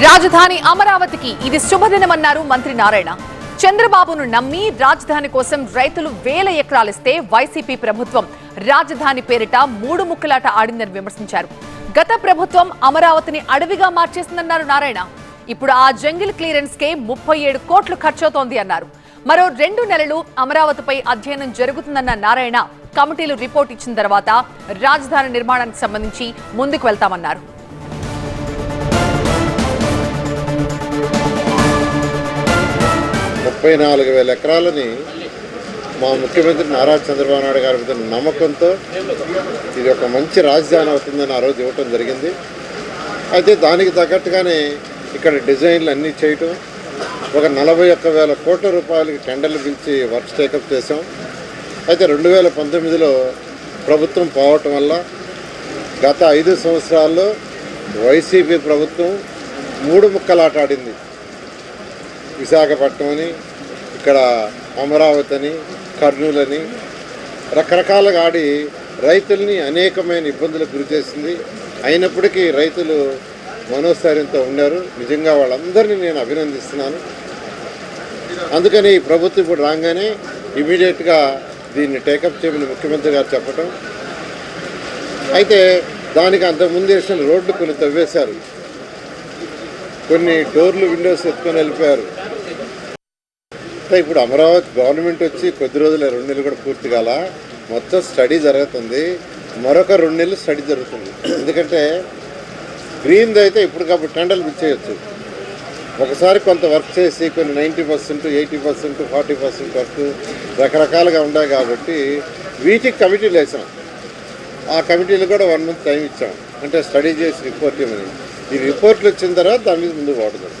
రాజధాని అమరావతికి ఇది శుభదినమన్నారు మంత్రి నారాయణ. చంద్రబాబును నమ్మి రాజధాని కోసం రైతులు వేల ఎకరాలిస్తే వైసీపీ ప్రభుత్వం రాజధాని పేరిట మూడు ముక్కలాట ఆడిందని విమర్శించారు. గత ప్రభుత్వం అమరావతిని అడవిగా మార్చేసిందన్నారు నారాయణ. ఇప్పుడు ఆ జంగిల్ క్లియరెన్స్ కే 37 కోట్లు ఖర్చవుతోంది అన్నారు. మరో 2 నెలలు అమరావతిపై అధ్యయనం జరుగుతుందన్న నారాయణ కమిటీలు రిపోర్ట్ ఇచ్చిన తర్వాత రాజధాని నిర్మాణానికి సంబంధించి ముందుకు వెళ్తామన్నారు. ఎకరాలని మా ముఖ్యమంత్రి నారా చంద్రబాబు నాయుడు గారి మీద నమ్మకంతో ఇది ఒక మంచి రాజధాని అవుతుందని ఆ రోజు ఇవ్వటం జరిగింది. అయితే దానికి తగ్గట్టుగానే ఇక్కడ డిజైన్లు అన్నీ చేయటం, ఒక 41,000 కోట్ల రూపాయలకి టెండర్లు పిలిచి వర్క్స్ టేకప్ చేసాం. అయితే 2019లో ప్రభుత్వం పోవటం వల్ల గత 5 సంవత్సరాల్లో వైసీపీ ప్రభుత్వం 3 ముక్కలాట ఆడింది. విశాఖపట్నం అని, ఇక్కడ అమరావతి అని, కర్నూలు అని రకరకాలుగా ఆడి రైతుల్ని అనేకమైన ఇబ్బందులకు గురి చేసింది. అయినప్పటికీ రైతులు మనోస్థైర్యంతో ఉన్నారు. నిజంగా వాళ్ళందరినీ నేను అభినందిస్తున్నాను. అందుకని ఈ ప్రభుత్వం ఇప్పుడు రాగానే ఇమీడియట్గా దీన్ని టేకప్ చేయమని ముఖ్యమంత్రి గారు చెప్పటం. అయితే దానికి అంతకుముందు వేసిన రోడ్లు కొన్ని తవ్వేశారు, కొన్ని డోర్లు విండోస్ ఎత్తుకొని వెళ్ళిపోయారు. ఇప్పుడు అమరావతి గవర్నమెంట్ వచ్చి కొద్ది రోజులు 2 నెలలు కూడా పూర్తి కాల, మొత్తం స్టడీ జరుగుతుంది. మరొక 2 నెలలు స్టడీ జరుగుతుంది. ఎందుకంటే గ్రీన్ది అయితే ఇప్పటికప్పుడు టెండర్లు పిచ్చేయచ్చు. ఒకసారి కొంత వర్క్ చేసి కొన్ని 90%, 80%, 40% వర్క్ రకరకాలుగా ఉన్నాయి కాబట్టి వీటికి కమిటీలు వేసాం. ఆ కమిటీలు కూడా 1 మంత్ టైం ఇచ్చాం, అంటే స్టడీ చేసి రిపోర్ట్ ఇవ్వమని. ఈ రిపోర్ట్లు వచ్చిన తర్వాత దాని మీద ముందు వాడుతాం.